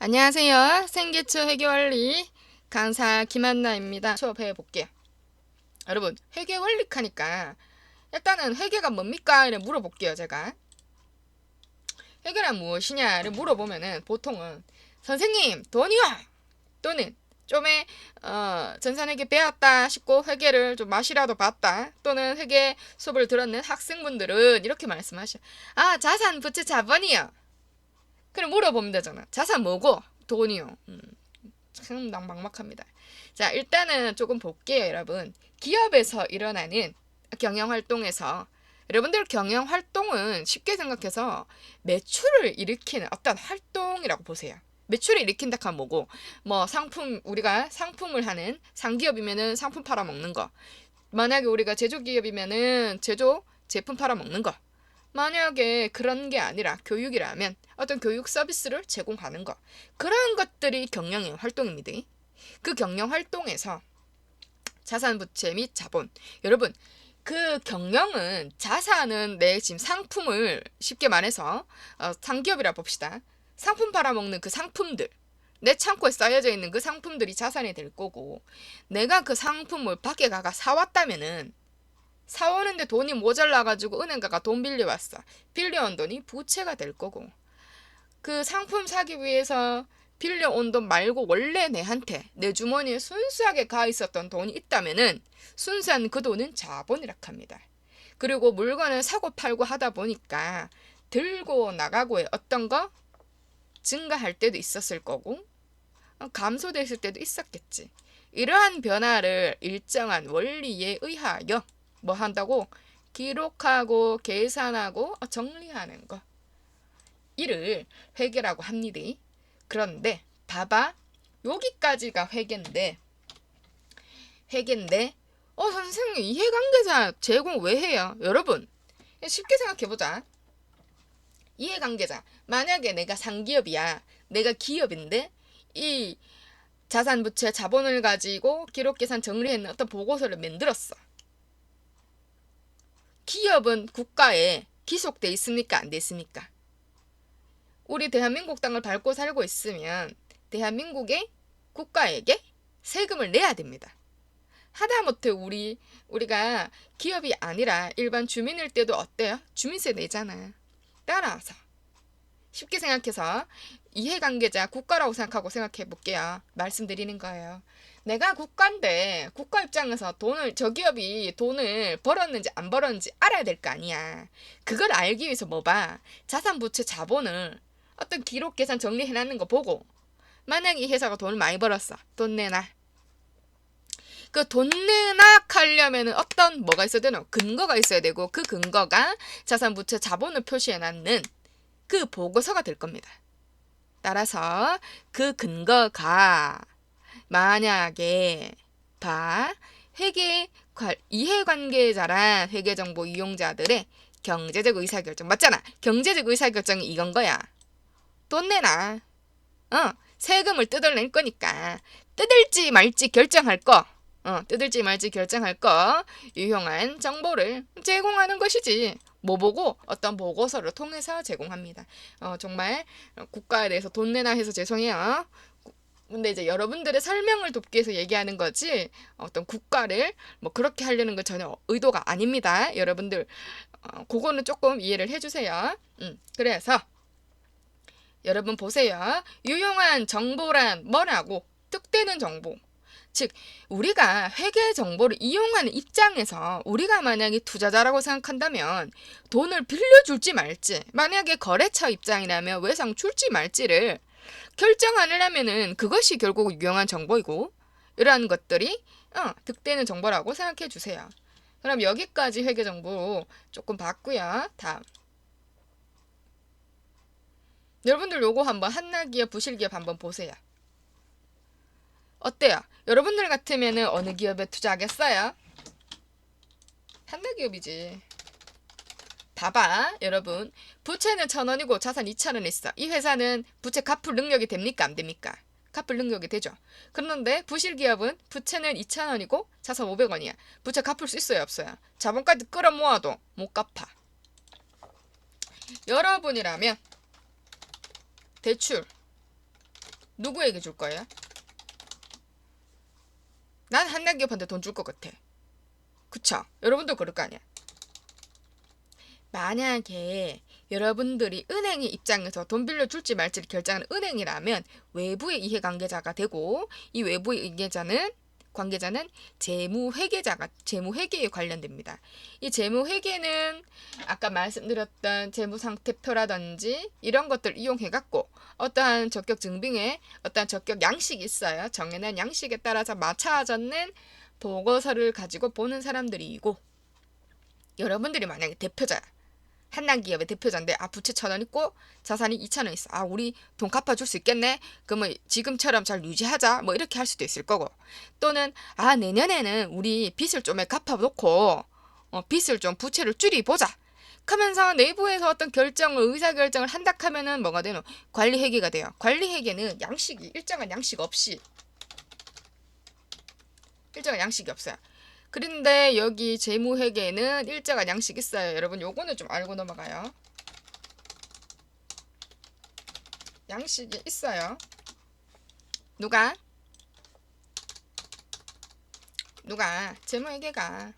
안녕하세요. 생계처 회계원리 강사 김한나입니다. 수업해 볼게요. 여러분, 회계원리 하니까 일단은 회계가 뭡니까? 이래 물어볼게요. 제가 회계란 무엇이냐를 물어보면은 보통은 선생님 돈이요 또는 좀에 전산회계 배웠다 싶고 회계를 좀 맛이라도 봤다 또는 회계 수업을 들었는 학생분들은 이렇게 말씀하셔. 아, 자산 부채 자본이요. 그럼 물어보면 되잖아. 자산 뭐고? 돈이요. 참 막막합니다. 자, 일단은 조금 볼게요, 여러분. 기업에서 일어나는 경영활동에서 여러분들 경영활동은 쉽게 생각해서 매출을 일으키는 어떤 활동이라고 보세요. 매출을 일으킨다 하면 뭐고, 뭐 상품, 우리가 상품을 하는 상기업이면은 상품 팔아먹는 거. 만약에 우리가 제조기업이면은 제조 제품 팔아먹는 거. 만약에 그런 게 아니라 교육이라면 어떤 교육 서비스를 제공하는 것. 그런 것들이 경영의 활동입니다. 그 경영 활동에서 자산 부채 및 자본. 여러분, 그 경영은 자산은 내 지금 상품을 쉽게 말해서 상기업이라 봅시다. 상품 팔아먹는 그 상품들. 내 창고에 쌓여져 있는 그 상품들이 자산이 될 거고 내가 그 상품을 밖에 가가 사왔다면은 사오는데 돈이 모자라가지고 은행 가가 돈 빌려왔어. 빌려온 돈이 부채가 될 거고 그 상품 사기 위해서 빌려온 돈 말고 원래 내한테 내 주머니에 순수하게 가 있었던 돈이 있다면은 순수한 그 돈은 자본이라 합니다. 그리고 물건을 사고 팔고 하다 보니까 들고 나가고의 어떤 거 증가할 때도 있었을 거고 감소됐을 때도 있었겠지. 이러한 변화를 일정한 원리에 의하여 뭐 한다고? 기록하고 계산하고 정리하는 거. 이를 회계라고 합니다. 그런데 봐봐. 여기까지가 회계인데 선생님 이해관계자 제공 왜 해요? 여러분 쉽게 생각해보자. 이해관계자 만약에 내가 상기업이야. 내가 기업인데 이 자산부채 자본을 가지고 기록계산 정리했는 어떤 보고서를 만들었어. 기업은 국가에 기속돼 있습니까? 안 돼 있습니까? 우리 대한민국 땅을 밟고 살고 있으면 대한민국의 국가에게 세금을 내야 됩니다. 하다못해 우리가 기업이 아니라 일반 주민일 때도 어때요? 주민세 내잖아. 따라서 쉽게 생각해서 이해관계자 국가라고 생각하고 생각해 볼게요. 말씀드리는 거예요. 내가 국가인데 국가 입장에서 저 기업이 돈을 벌었는지 안 벌었는지 알아야 될 거 아니야. 그걸 알기 위해서 뭐 봐? 자산 부채 자본을 어떤 기록 계산 정리해놨는 거 보고 만약 이 회사가 돈을 많이 벌었어. 돈 내놔. 그 돈 내놔 하려면은 어떤 뭐가 있어야 되노? 근거가 있어야 되고 그 근거가 자산 부채 자본을 표시해놨는 그 보고서가 될 겁니다. 따라서 그 근거가 만약에 회계 이해관계자란 회계정보 이용자들의 경제적 의사결정 맞잖아. 경제적 의사결정이 이건 거야. 돈 내놔. 세금을 뜯어낼 거니까 뜯을지 말지 결정할 거. 뜯을지 말지 결정할 거 유용한 정보를 제공하는 것이지. 뭐 보고 어떤 보고서를 통해서 제공합니다. 정말 국가에 대해서 돈 내놔 해서 죄송해요. 근데 이제 여러분들의 설명을 돕기 위해서 얘기하는 거지 어떤 국가를 뭐 그렇게 하려는 건 전혀 의도가 아닙니다. 여러분들 그거는 조금 이해를 해주세요. 그래서 여러분 보세요. 유용한 정보란 뭐라고? 득되는 정보. 즉 우리가 회계 정보를 이용하는 입장에서 우리가 만약에 투자자라고 생각한다면 돈을 빌려줄지 말지 만약에 거래처 입장이라면 외상 줄지 말지를 결정하려면은 그것이 결국 유용한 정보이고 이러한 것들이 득되는 정보라고 생각해 주세요. 그럼 여기까지 회계 정보 조금 봤고요. 다음 여러분들 요거 한번 한나기업 부실기업 한번 보세요. 어때요? 여러분들 같으면은 어느 기업에 투자하겠어요? 한나기업이지. 봐봐 여러분 부채는 1,000원이고 자산 2,000원 있어. 이 회사는 부채 갚을 능력이 됩니까? 안 됩니까? 갚을 능력이 되죠. 그런데 부실기업은 부채는 2,000원이고 자산 500원이야. 부채 갚을 수 있어요? 없어요? 자본까지 끌어모아도 못 갚아. 여러분이라면 대출 누구에게 줄 거예요? 난 한나기업한테 돈 줄 것 같아. 그쵸? 여러분도 그럴 거 아니야. 만약에 여러분들이 은행의 입장에서 돈 빌려줄지 말지를 결정하는 은행이라면 외부의 이해관계자가 되고, 이 외부의 관계자는 재무회계에 관련됩니다. 이 재무회계는 아까 말씀드렸던 재무상태표라든지 이런 것들 이용해갖고 어떠한 적격 증빙에 어떠한 적격 양식이 있어요. 정해놓은 양식에 따라서 맞춰졌는 보고서를 가지고 보는 사람들이고, 여러분들이 만약에 대표자야. 한남기업의 대표자인데 부채 1,000원 있고 자산이 2,000원 있어. 우리 돈 갚아줄 수 있겠네. 그러면 지금처럼 잘 유지하자. 뭐 이렇게 할 수도 있을 거고, 또는 내년에는 우리 빚을 좀 갚아놓고 빚을 좀 부채를 줄이보자. 그러면서 내부에서 어떤 의사결정을 한다 하면은 뭐가 되노? 관리회계가 돼요. 관리회계는 일정한 양식 없어요. 그런데 여기 재무회계는 일정한 양식이 있어요. 여러분 요거는 좀 알고 넘어가요. 양식이 있어요. 누가? 재무회계가.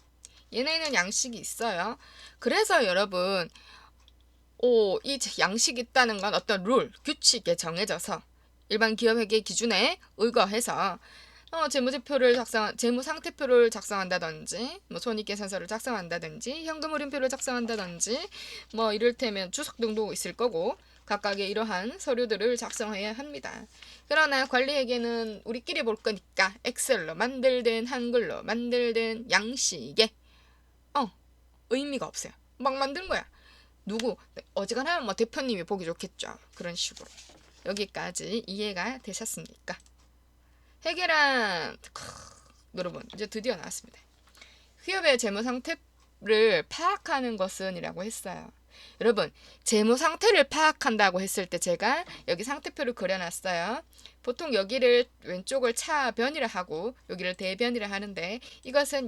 얘네는 양식이 있어요. 그래서 여러분 이 양식이 있다는 건 어떤 규칙에 정해져서 일반 기업회계 기준에 의거해서 재무상태표를 작성한다든지, 손익계산서를 작성한다든지, 현금흐름표를 작성한다든지, 이를테면 주석 등도 있을 거고, 각각의 이러한 서류들을 작성해야 합니다. 그러나 관리회계는 우리끼리 볼 거니까 엑셀로 만들든 한글로 만들든 양식에 의미가 없어요. 막 만든 거야. 어지간하면 대표님이 보기 좋겠죠. 그런 식으로. 여기까지 이해가 되셨습니까? 회계란 여러분 이제 드디어 나왔습니다. 기업의 재무 상태를 파악하는 것은 이라고 했어요. 여러분 재무 상태를 파악한다고 했을 때 제가 여기 상태표를 그려놨어요. 보통 여기를 왼쪽을 차변이라 하고 여기를 대변이라 하는데, 이것은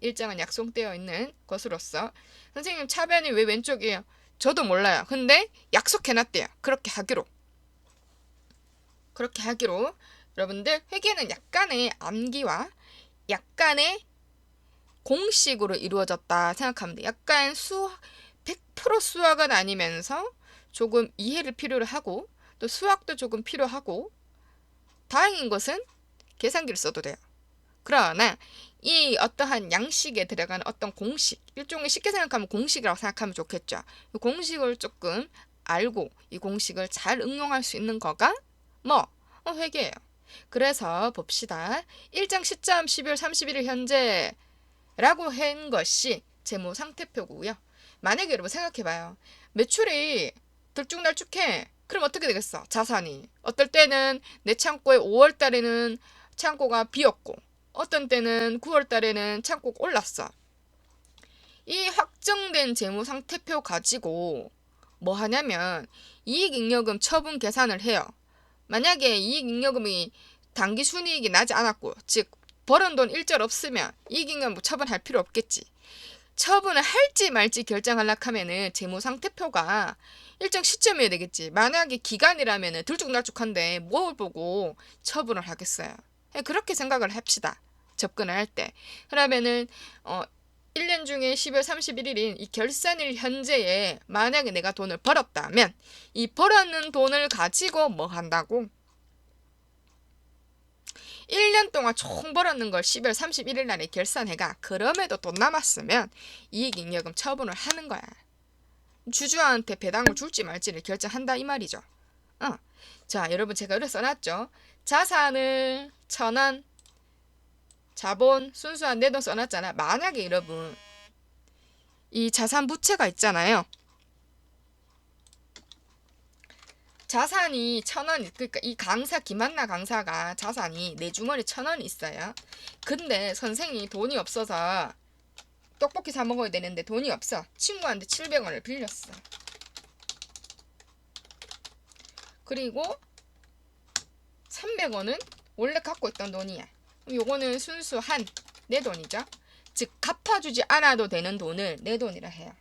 일정한 약속되어 있는 것으로서, 선생님 차변이 왜 왼쪽이에요? 저도 몰라요. 근데 약속해놨대요. 그렇게 하기로. 여러분들 회계는 약간의 암기와 약간의 공식으로 이루어졌다 생각하면 돼요. 약간 100% 수학은 아니면서 조금 이해를 필요로 하고, 또 수학도 조금 필요하고, 다행인 것은 계산기를 써도 돼요. 그러나 이 어떠한 양식에 들어가는 어떤 공식, 일종의 쉽게 생각하면 공식이라고 생각하면 좋겠죠. 이 공식을 조금 알고 이 공식을 잘 응용할 수 있는 거가 회계예요. 그래서 봅시다. 일정 시점 12월 31일 현재라고 한 것이 재무상태표고요. 만약에 여러분 생각해봐요. 매출이 들쭉날쭉해. 그럼 어떻게 되겠어? 자산이. 어떨 때는 내 창고에 5월 달에는 창고가 비었고, 어떤 때는 9월 달에는 창고가 올랐어. 이 확정된 재무상태표 가지고 뭐 하냐면 이익잉여금 처분 계산을 해요. 만약에 이익잉여금이 당기 순이익이 나지 않았고, 즉 벌은 돈 일절 없으면 이익잉여금 처분할 필요 없겠지. 처분을 할지 말지 결정하려고 하면은 재무상태표가 일정 시점이어야 되겠지. 만약에 기간이라면은 들쭉날쭉한데 뭘 보고 처분을 하겠어요. 그렇게 생각을 합시다. 접근을 할 때. 그러면은 1년 중에 12월 31일인 이 결산일 현재에 만약에 내가 돈을 벌었다면 이 벌었는 돈을 가지고 뭐 한다고? 1년 동안 총 벌었는 걸 12월 31일 날에 결산해가. 그럼에도 돈 남았으면 이익잉여금 처분을 하는 거야. 주주한테 배당을 줄지 말지를 결정한다 이 말이죠. 자, 여러분 제가 여기 써놨죠. 자산을 1,000원, 자본 순수한 내 돈 써놨잖아. 만약에 여러분 이 자산 부채가 있잖아요. 자산이 1,000원, 그러니까 이 김한나 강사가 자산이 내 주머니 1,000원 있어요. 근데 선생이 돈이 없어서 떡볶이 사 먹어야 되는데 돈이 없어. 친구한테 700원을 빌렸어. 그리고 300원은 원래 갖고 있던 돈이야. 요거는 순수한 내 돈이죠. 즉 갚아주지 않아도 되는 돈을 내 돈이라 해요.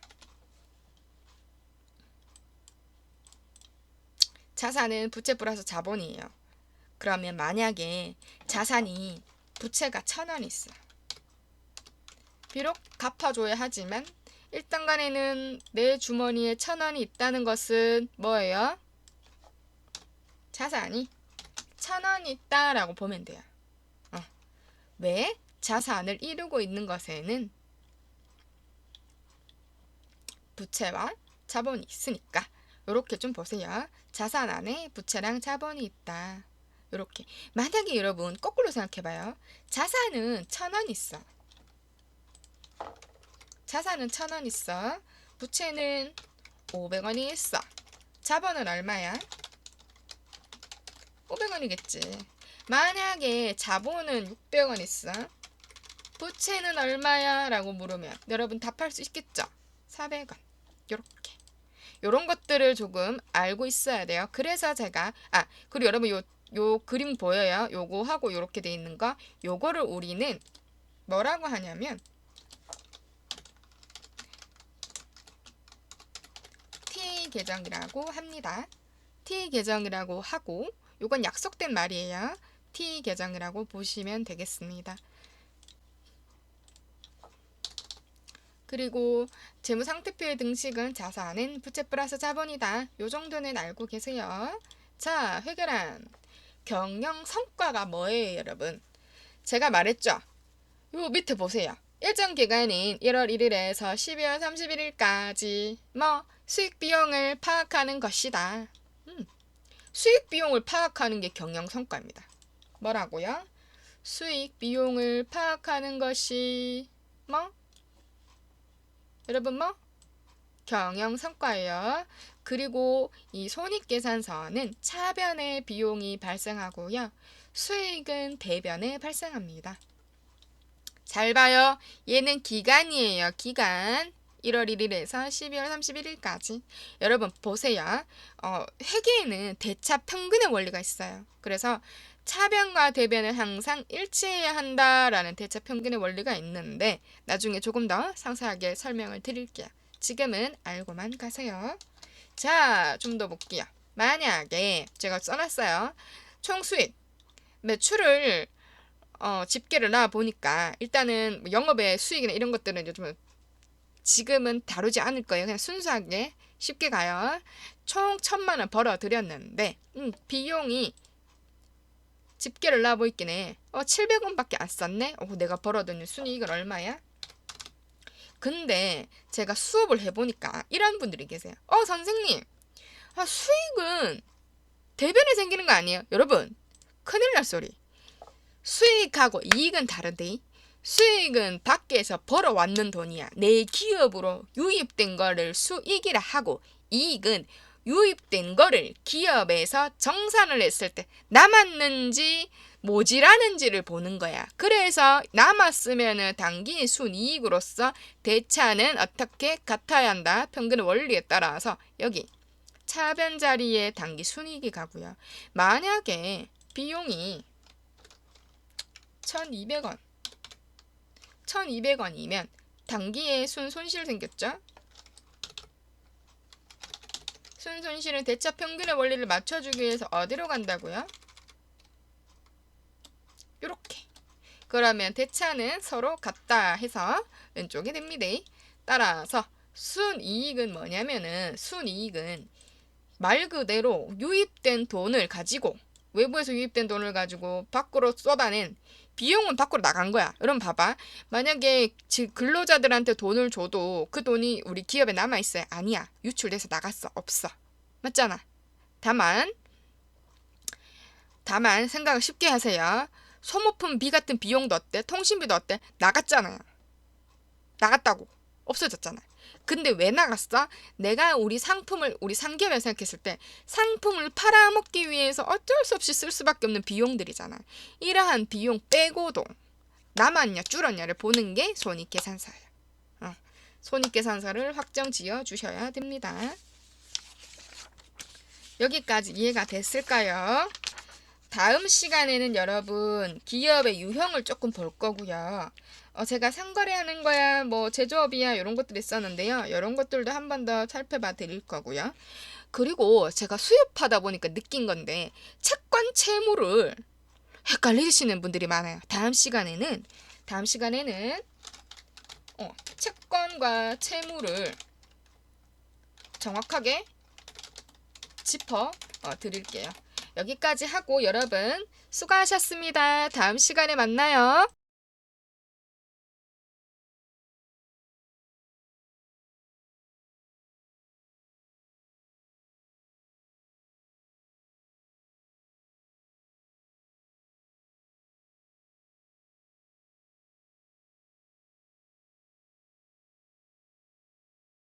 자산은 부채 플러스 자본이에요. 그러면 만약에 자산이 부채가 1,000원 있어. 비록 갚아줘야 하지만 일단 간에는 내 주머니에 1,000원이 있다는 것은 뭐예요? 자산이 1,000원이 있다라고 보면 돼요. 왜? 자산을 이루고 있는 것에는 부채와 자본이 있으니까. 이렇게 좀 보세요. 자산 안에 부채랑 자본이 있다. 이렇게. 만약에 여러분 거꾸로 생각해봐요. 자산은 1,000원 있어. 자산은 1,000원 있어. 부채는 500원이 있어. 자본은 얼마야? 500원이겠지. 만약에 자본은 600원 있어. 부채는 얼마야? 라고 물으면 여러분 답할 수 있겠죠? 400원. 요렇게. 요런 것들을 조금 알고 있어야 돼요. 그래서 제가 그리고 여러분 요 그림 보여요? 요거 하고 요렇게 돼 있는 거. 요거를 우리는 뭐라고 하냐면 T 계정이라고 합니다. T 계정이라고 하고 요건 약속된 말이에요. T 계정이라고 보시면 되겠습니다. 그리고 재무상태표의 등식은 자산은 부채 플러스 자본이다. 요 정도는 알고 계세요. 자, 회계란 경영 성과가 뭐예요, 여러분? 제가 말했죠. 요 밑에 보세요. 일정 기간인 1월 1일에서 12월 31일까지 수익 비용을 파악하는 것이다. 수익 비용을 파악하는 게 경영 성과입니다. 뭐라고요? 수익 비용을 파악하는 것이 여러분 경영 성과예요. 그리고 이 손익계산서는 차변에 비용이 발생하고요. 수익은 대변에 발생합니다. 잘 봐요. 얘는 기간이에요. 기간. 1월 1일에서 12월 31일까지. 여러분 보세요. 회계에는 대차 평균의 원리가 있어요. 그래서 차변과 대변을 항상 일치해야 한다라는 대차 평균의 원리가 있는데 나중에 조금 더 상세하게 설명을 드릴게요. 지금은 알고만 가세요. 자, 좀 더 볼게요. 만약에 제가 써놨어요. 총 수익, 매출을 집계를 놔 보니까 일단은 영업의 수익이나 이런 것들은 요즘은 지금은 다루지 않을 거예요. 그냥 순수하게 쉽게 가요. 총 1,000만 원 벌어들였는데 비용이 집계를 놔 보이긴 해. 700원밖에 안 썼네. 내가 벌어들인 순이익은 얼마야? 근데 제가 수업을 해보니까 이런 분들이 계세요. 선생님, 수익은 대변에 생기는 거 아니에요? 여러분, 큰일 날 소리. 수익하고 이익은 다른데 수익은 밖에서 벌어왔는 돈이야. 내 기업으로 유입된 거를 수익이라 하고 이익은 유입된 거를 기업에서 정산을 했을 때 남았는지 모자라는지를 보는 거야. 그래서 남았으면 당기 순이익으로서 대차는 어떻게 같아야 한다. 평균의 원리에 따라서 여기 차변 자리에 당기 순이익이 가고요. 만약에 비용이 1,200원 1,200원이면 당기에 손실 생겼죠? 손실은 대차 평균의 원리를 맞춰주기 위해서 어디로 간다고요? 요렇게. 그러면 대차는 서로 같다 해서 왼쪽에 됩니다. 따라서 순이익은 뭐냐면은 순이익은 말 그대로 유입된 돈을 가지고 외부에서 유입된 돈을 가지고 밖으로 쏟아낸 비용은 밖으로 나간 거야. 여러분 봐봐. 만약에 근로자들한테 돈을 줘도 그 돈이 우리 기업에 남아있어요? 아니야. 유출돼서 나갔어. 없어. 맞잖아. 다만 생각을 쉽게 하세요. 소모품비 같은 비용도 어때? 통신비도 어때? 나갔잖아요. 나갔다고. 없어졌잖아. 근데 왜 나갔어? 내가 우리 상기업을 생각했을 때 상품을 팔아먹기 위해서 어쩔 수 없이 쓸 수밖에 없는 비용들이잖아. 이러한 비용 빼고도 남았냐 줄었냐를 보는 게 손익계산서예요. 손익계산서를 확정 지어 주셔야 됩니다. 여기까지 이해가 됐을까요? 다음 시간에는 여러분 기업의 유형을 조금 볼 거고요. 제가 상거래하는 거야, 뭐 제조업이야 이런 것들이 있었는데요. 이런 것들도 한 번 더 살펴봐 드릴 거고요. 그리고 제가 수입하다 보니까 느낀 건데 채권 채무를 헷갈리시는 분들이 많아요. 다음 시간에는 채권과 채무를 정확하게 짚어 드릴게요. 여기까지 하고 여러분 수고하셨습니다. 다음 시간에 만나요.